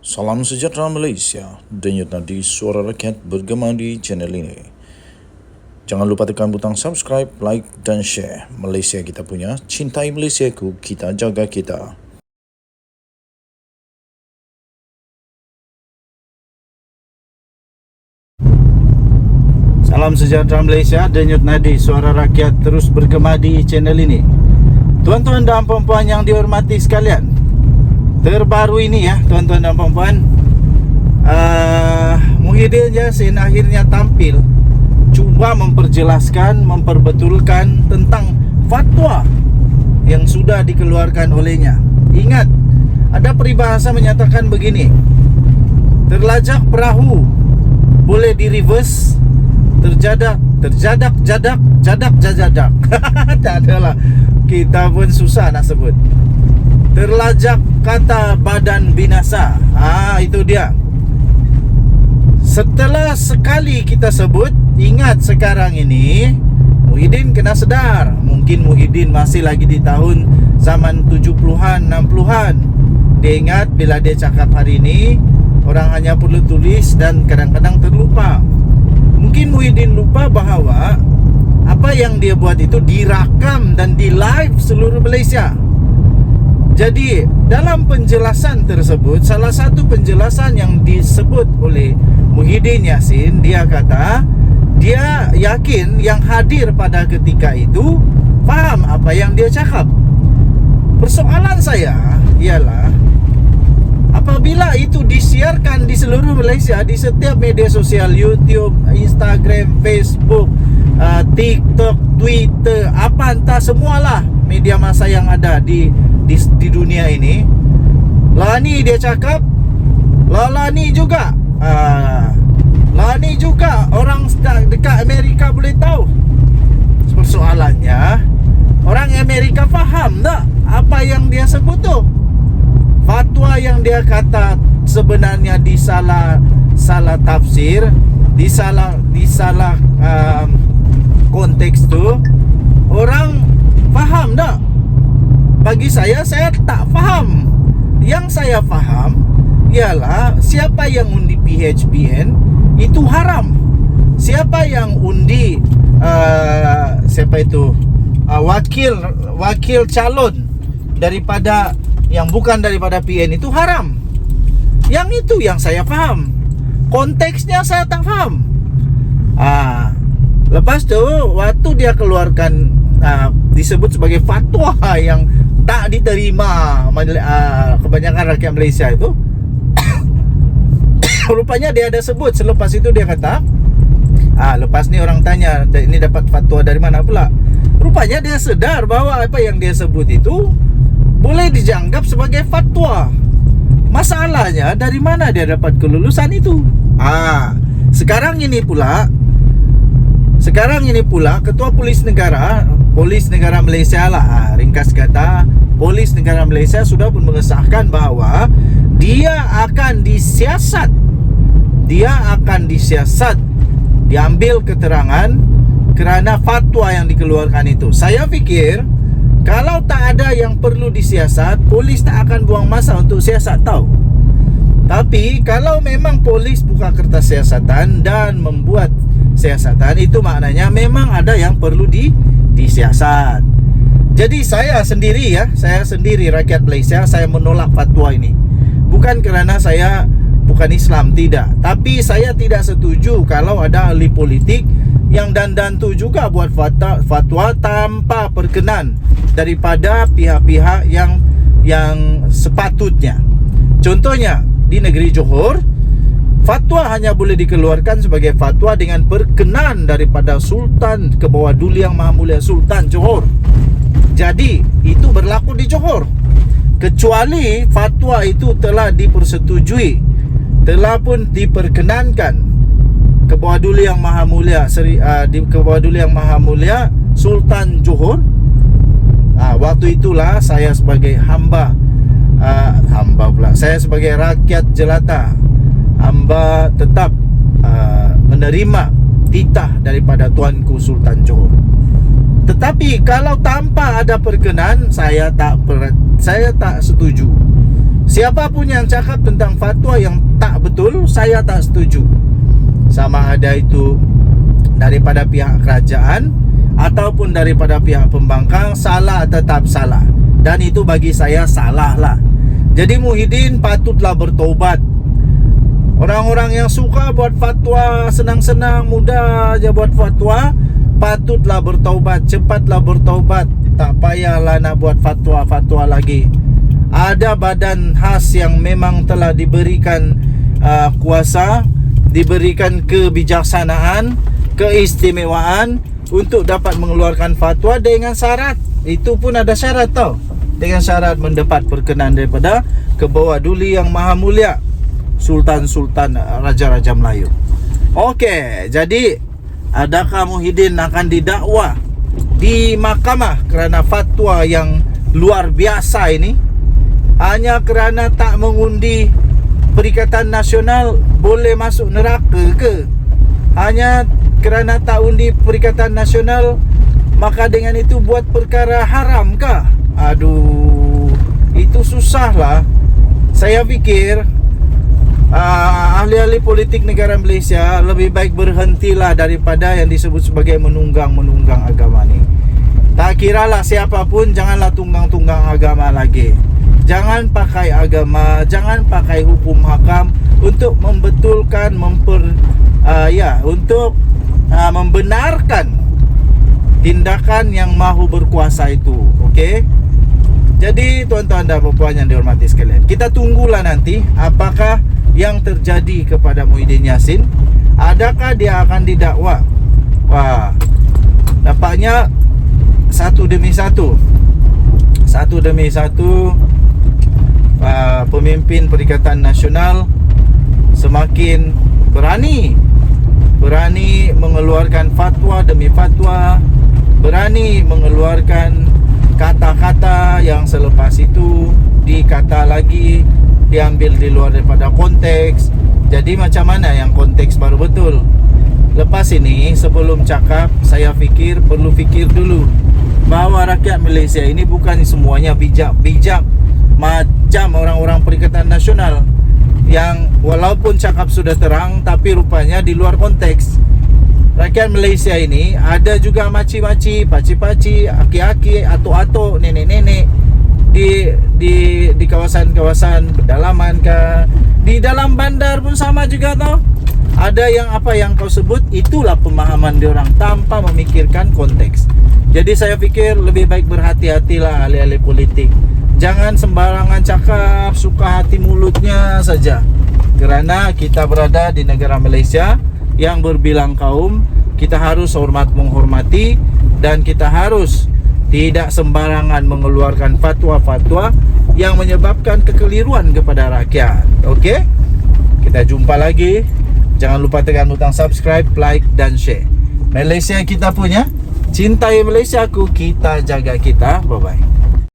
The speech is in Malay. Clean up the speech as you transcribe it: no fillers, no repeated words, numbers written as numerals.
Salam sejahtera Malaysia, denyut nadi suara rakyat bergema di channel ini. Jangan lupa tekan butang subscribe, like dan share. Malaysia kita punya, cintai Malaysiaku, kita jaga kita. Salam sejahtera Malaysia, denyut nadi suara rakyat terus bergema di channel ini. Tuan-tuan dan puan-puan yang dihormati sekalian, terbaru ini ya tuan-tuan dan puan-puan, Muhyiddin Yassin akhirnya tampil cuba memperjelaskan, memperbetulkan tentang fatwa yang sudah dikeluarkan olehnya. Ingat, ada peribahasa menyatakan begini: terlajak perahu boleh di reverse, jadak jadak. Tak adalah, kita pun susah nak sebut. Terlajak kata badan binasa. Itu dia. Setelah sekali kita sebut, ingat sekarang ini Muhyiddin kena sedar. Mungkin Muhyiddin masih lagi di tahun zaman 70-an, 60-an. Dia ingat bila dia cakap hari ini, orang hanya perlu tulis dan kadang-kadang terlupa. Mungkin Muhyiddin lupa bahawa apa yang dia buat itu dirakam dan di live seluruh Malaysia. Jadi dalam penjelasan tersebut, salah satu penjelasan yang disebut oleh Muhyiddin Yassin, dia kata dia yakin yang hadir pada ketika itu faham apa yang dia cakap. Persoalan saya ialah, apabila itu disiarkan di seluruh Malaysia, di setiap media sosial, YouTube, Instagram, Facebook, TikTok, Twitter, apa entah semualah media massa yang ada di dunia ini. Lah ni dia cakap, lah ni juga, lah ni juga orang dekat Amerika boleh tahu. Persoalannya, orang Amerika faham tak apa yang dia sebut tu? Fatwa yang dia kata sebenarnya disalah tafsir, disalah konteks tu, orang faham tak? Bagi saya tak faham. Yang saya faham ialah siapa yang undi PHBN itu haram. Siapa yang undi siapa itu wakil calon daripada yang bukan daripada PN itu haram. Yang itu yang saya faham. Konteksnya saya tak faham. Lepas tu waktu dia keluarkan disebut sebagai fatwa yang tak diterima kebanyakan rakyat Malaysia itu. Rupanya dia ada sebut. Selepas itu dia kata, lepas ni orang tanya, ini dapat fatwa dari mana pula? Rupanya dia sedar bahawa apa yang dia sebut itu boleh dianggap sebagai fatwa. Masalahnya dari mana dia dapat kelulusan itu? Sekarang ini pula Ketua Polis Negara Malaysia lah, ringkas kata, Polis Negara Malaysia sudah pun mengesahkan bahawa dia akan disiasat, diambil keterangan kerana fatwa yang dikeluarkan itu. Saya fikir kalau tak ada yang perlu disiasat, polis tak akan buang masa untuk siasat, tahu. Tapi kalau memang polis buka kertas siasatan dan membuat siasatan, itu maknanya memang ada yang perlu disiasat. Jadi saya sendiri rakyat Malaysia, saya menolak fatwa ini. Bukan kerana saya bukan Islam, tidak. Tapi saya tidak setuju kalau ada ahli politik yang dan tu juga buat fatwa tanpa perkenan daripada pihak-pihak yang sepatutnya. Contohnya di negeri Johor, fatwa hanya boleh dikeluarkan sebagai fatwa dengan perkenan daripada Sultan Kebawah-Duli Yang Maha Mulia Sultan Johor. Jadi itu berlaku di Johor. Kecuali fatwa itu telah dipersetujui, telah pun diperkenankan Kebawah-Duli Yang Maha Mulia Kebawah-Duli Yang Maha Mulia Sultan Johor. Waktu itulah saya sebagai saya sebagai rakyat jelata, hamba tetap menerima titah daripada Tuanku Sultan Johor. Tetapi kalau tanpa ada perkenan, saya tak setuju. siapapun yang cakap tentang fatwa yang tak betul, saya tak setuju. Sama ada itu daripada pihak kerajaan ataupun daripada pihak pembangkang, salah tetap salah. Dan itu bagi saya salah lah. Jadi Muhyiddin patutlah bertaubat. Orang-orang yang suka buat fatwa senang-senang, mudah aja buat fatwa, patutlah bertaubat, cepatlah bertaubat. Tak payahlah nak buat fatwa-fatwa lagi. Ada badan khas yang memang telah diberikan kuasa, diberikan kebijaksanaan, keistimewaan untuk dapat mengeluarkan fatwa dengan syarat. Itu pun ada syarat tau. Dengan syarat mendapat perkenan daripada Kebawah Duli Yang Maha Mulia, Sultan-Sultan Raja-Raja Melayu. Okey, jadi adakah Muhyiddin akan didakwa di mahkamah kerana fatwa yang luar biasa ini? Hanya kerana tak mengundi Perikatan Nasional boleh masuk neraka ke? Hanya kerana tak undi Perikatan Nasional maka dengan itu buat perkara haram kah? Aduh, itu susahlah. Saya fikir ahli-ahli politik negara Malaysia lebih baik berhentilah daripada yang disebut sebagai menunggang agama ni. Tak kiralah siapapun, janganlah tunggang-tunggang agama lagi. Jangan pakai agama, jangan pakai hukum hakam untuk membetulkan, untuk membenarkan tindakan yang mahu berkuasa itu. Okey. Jadi tuan-tuan dan puan yang dihormati sekalian, kita tunggulah nanti apakah yang terjadi kepada Muhyiddin Yassin. Adakah dia akan didakwa? Wah, nampaknya satu demi satu pemimpin Perikatan Nasional semakin berani mengeluarkan fatwa demi fatwa, berani mengeluarkan kata-kata yang selepas itu dikata lagi, diambil di luar daripada konteks. Jadi macam mana yang konteks baru betul? Lepas ini, sebelum cakap, saya perlu fikir dulu bahawa rakyat Malaysia ini bukan semuanya bijak-bijak macam orang-orang Perikatan Nasional yang walaupun cakap sudah terang tapi rupanya di luar konteks. Rakyat Malaysia ini ada juga maci-maci, paci-paci, aki-aki, atuk-atuk, nenek-nenek di kawasan-kawasan pedalaman ke, di dalam bandar pun sama juga tau. Ada yang apa yang kau sebut, itulah pemahaman diorang tanpa memikirkan konteks. Jadi saya fikir lebih baik berhati-hatilah ahli-ahli politik. Jangan sembarangan cakap, suka hati mulutnya saja. Kerana kita berada di negara Malaysia yang berbilang kaum, kita harus menghormati dan kita harus tidak sembarangan mengeluarkan fatwa-fatwa yang menyebabkan kekeliruan kepada rakyat. Okey? Kita jumpa lagi. Jangan lupa tekan butang subscribe, like dan share. Malaysia kita punya, cintai Malaysiaku, kita jaga kita. Bye-bye.